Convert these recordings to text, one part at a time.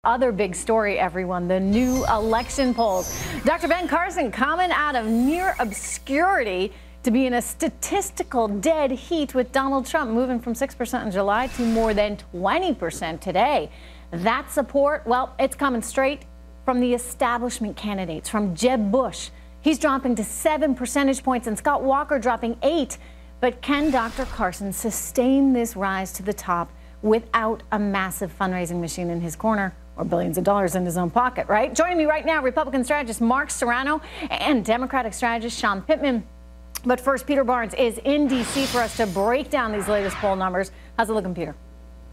Other big story, everyone, the new election polls. Dr. Ben Carson coming out of near obscurity to be in a statistical dead heat with Donald Trump moving from 6% in July to more than 20% today. That support, well, it's coming straight from the establishment candidates, from Jeb Bush. He's dropping to 7 percentage points and Scott Walker dropping 8. But can Dr. Carson sustain this rise to the top without a massive fundraising machine in his corner? Or billions of dollars in his own pocket, right? Joining me right now, Republican strategist Mark Serrano and Democratic strategist Sean Pittman. But first, Peter Barnes is in D.C. for us to break down these latest poll numbers. How's it looking, Peter?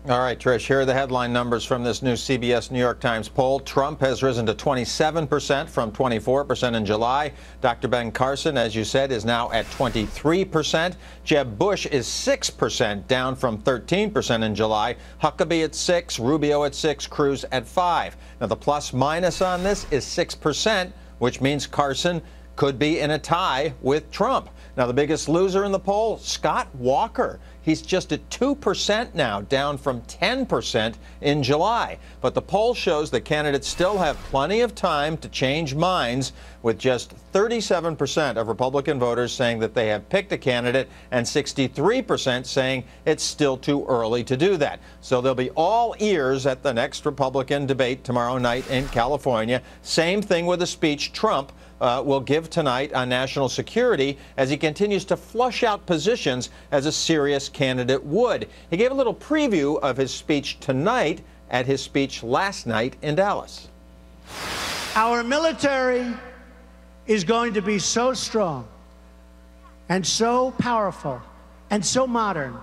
All right, Trish, here are the headline numbers from this new CBS New York Times poll. Trump has risen to 27% from 24% in July. Dr. Ben Carson, as you said, is now at 23%. Jeb Bush is 6%, down from 13% in July. Huckabee at 6%, Rubio at 6%, Cruz at 5%. Now, the plus minus on this is 6%, which means Carson could be in a tie with Trump. Now, the biggest loser in the poll, Scott Walker. He's just at 2% now, down from 10% in July. But the poll shows that candidates still have plenty of time to change minds, with just 37% of Republican voters saying that they have picked a candidate and 63% saying it's still too early to do that. So they'll be all ears at the next Republican debate tomorrow night in California. Same thing with the speech Trump will give tonight on national security as he continues to flush out positions as a serious candidate would. He gave a little preview of his speech tonight at his speech last night in Dallas. Our military is going to be so strong and so powerful and so modern.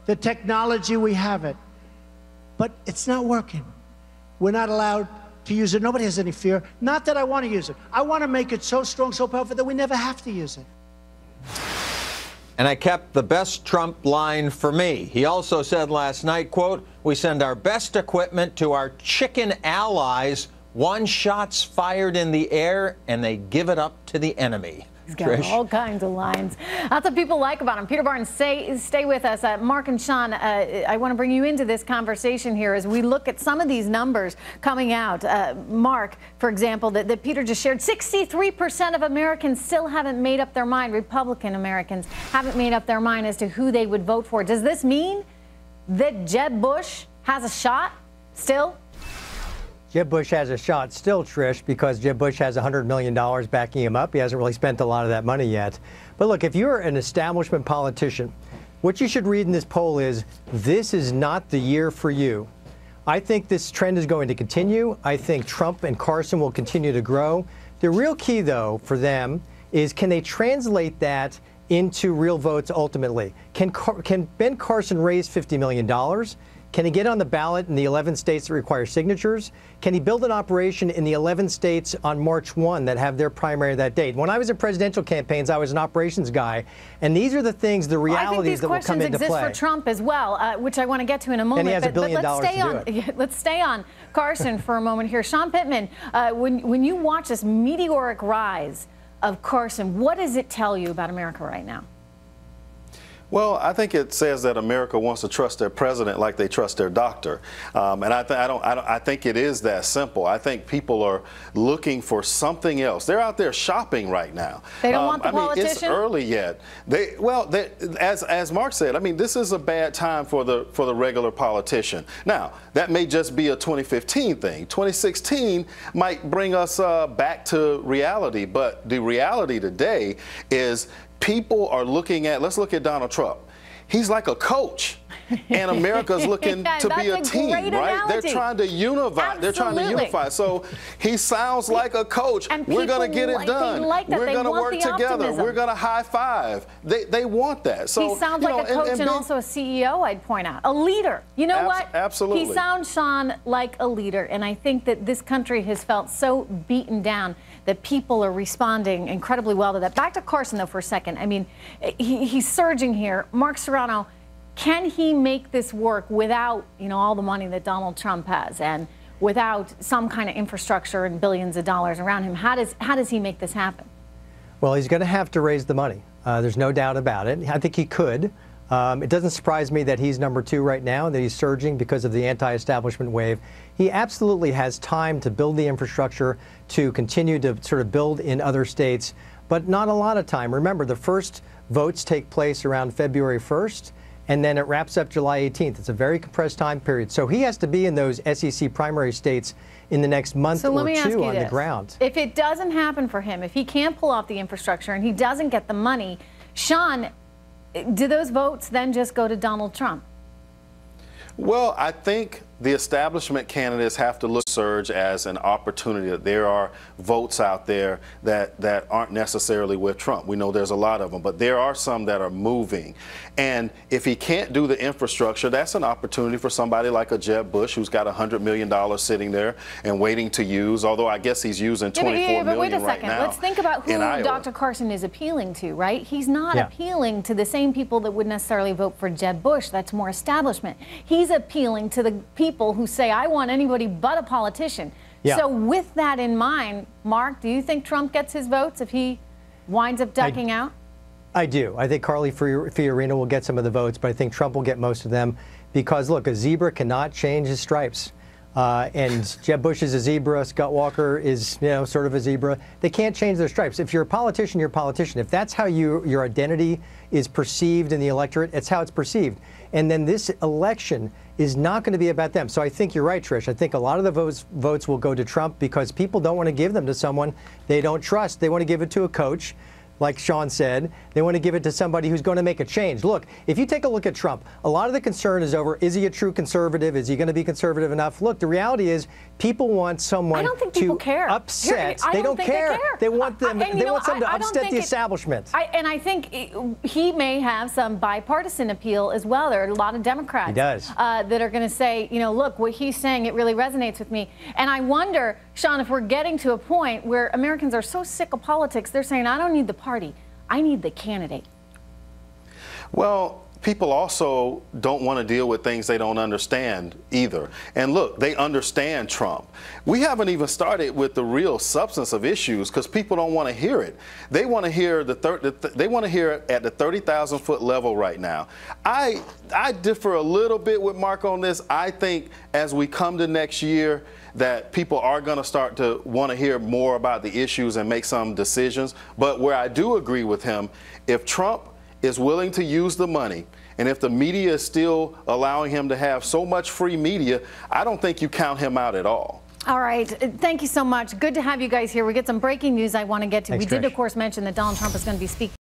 The technology, we have it, but it's not working. We're not allowed to use it. Nobody has any fear. Not that I want to use it. I want to make it so strong, so powerful that we never have to use it. And I kept the best Trump line for me. He also said last night, quote, "We send our best equipment to our chicken allies. One shot's fired in the air and they give it up to the enemy." He's got all kinds of lines. That's what people like about him. Peter Barnes, stay with us. Mark and Sean, I want to bring you into this conversation here as we look at some of these numbers coming out. Mark, for example, that Peter just shared, 63% of Americans still haven't made up their mind. Republican Americans haven't made up their mind as to who they would vote for. Does this mean that Jeb Bush has a shot still? Jeb Bush has a shot still, Trish, because Jeb Bush has $100 million backing him up. He hasn't really spent a lot of that money yet. But look, if you're an establishment politician, what you should read in this poll is, this is not the year for you. I think this trend is going to continue. I think Trump and Carson will continue to grow. The real key, though, for them is, can they translate that into real votes ultimately? Can Ben Carson raise $50 million? Can he get on the ballot in the 11 states that require signatures? Can he build an operation in the 11 states on March 1 that have their primary that date? When I was in presidential campaigns, I was an operations guy, and these are the things, the realities that will come into play. I think these questions exist for Trump as well, which I want to get to in a moment. And he has $1 billion to do it. Let's stay on Carson for a moment here. Sean Pittman, when you watch this meteoric rise of Carson, what does it tell you about America right now? Well, I think it says that America wants to trust their president like they trust their doctor, and I think it is that simple. I think people are looking for something else. They're out there shopping right now. They don't want the politician? It's early yet. As Mark said, I mean, this is a bad time for the regular politician. Now, that may just be a 2015 thing. 2016 might bring us back to reality, but the reality today is, people are looking at, let's look at Donald Trump. He's like a coach, and America's looking to be a team, right? Analogy. They're trying to unify. Absolutely. They're trying to unify. So he sounds like a coach. And we're going to get it done. We're going to work together. Optimism. We're going to high five. They want that. So he sounds like a coach and also a CEO, I'd point out. A leader. You know what? Absolutely. He sounds, Sean, like a leader. And I think that this country has felt so beaten down that people are responding incredibly well to that. Back to Carson, though, for a second. I mean, he's surging here. Mark Serrano, can he make this work without, all the money that Donald Trump has and without some kind of infrastructure and billions of dollars around him? How does he make this happen? Well, he's going to have to raise the money. There's no doubt about it. I think he could. It doesn't surprise me that he's number 2 right now and that he's surging because of the anti-establishment wave. He absolutely has time to build the infrastructure, to continue to sort of build in other states, but not a lot of time. Remember, the first votes take place around February 1st, and then it wraps up July 18th. It's a very compressed time period. So he has to be in those SEC primary states in the next month or two on the ground. If it doesn't happen for him, if he can't pull off the infrastructure and he doesn't get the money, Sean, do those votes then just go to Donald Trump? Well, I think the establishment candidates have to look at surge as an opportunity. That there are votes out there that aren't necessarily with Trump. We know there's a lot of them, but there are some that are moving. And if he can't do the infrastructure, that's an opportunity for somebody like a Jeb Bush, who's got $100 million sitting there and waiting to use, although I guess he's using $24 million but wait a second. right now. Let's think about who Dr. Carson is appealing to, right? He's not appealing to the same people that would necessarily vote for Jeb Bush. That's more establishment. He's appealing to the people who say, I want anybody but a politician. Yeah. So with that in mind, Mark, do you think Trump gets his votes if he winds up ducking out? I do. I think Carly Fiorina will get some of the votes, but I think Trump will get most of them because, look, a zebra cannot change his stripes. And Jeb Bush is a zebra. Scott Walker is, sort of a zebra. They can't change their stripes. If you're a politician, you're a politician. If that's how your identity is perceived in the electorate, it's how it's perceived. And then this election is not going to be about them. So I think you're right, Trish. I think a lot of the votes will go to Trump because people don't want to give them to someone they don't trust. They want to give it to a coach. Like Sean said, they want to give it to somebody who's going to make a change. Look, if you take a look at Trump, a lot of the concern is over, is he a true conservative? Is he going to be conservative enough? Look, the reality is people want someone to upset. They don't care. They want them to upset the establishment. And I think he may have some bipartisan appeal as well. There are a lot of Democrats that are going to say, look, what he's saying, it really resonates with me. And I wonder, Sean, if we're getting to a point where Americans are so sick of politics, they're saying, I don't need the party, I need the candidate. Well, people also don't want to deal with things they don't understand either. And look, they understand Trump. We haven't even started with the real substance of issues because people don't want to hear it. They want to hear they want to hear it at the 30,000-foot level right now. I differ a little bit with Mark on this. I think as we come to next year, that people are going to start to want to hear more about the issues and make some decisions. But where I do agree with him, if Trump is willing to use the money, and if the media is still allowing him to have so much free media, I don't think you count him out at all. All right. Thank you so much. Good to have you guys here. We get some breaking news I want to get to. Thanks, we did, Trish. of course, mention that Donald Trump is going to be speaking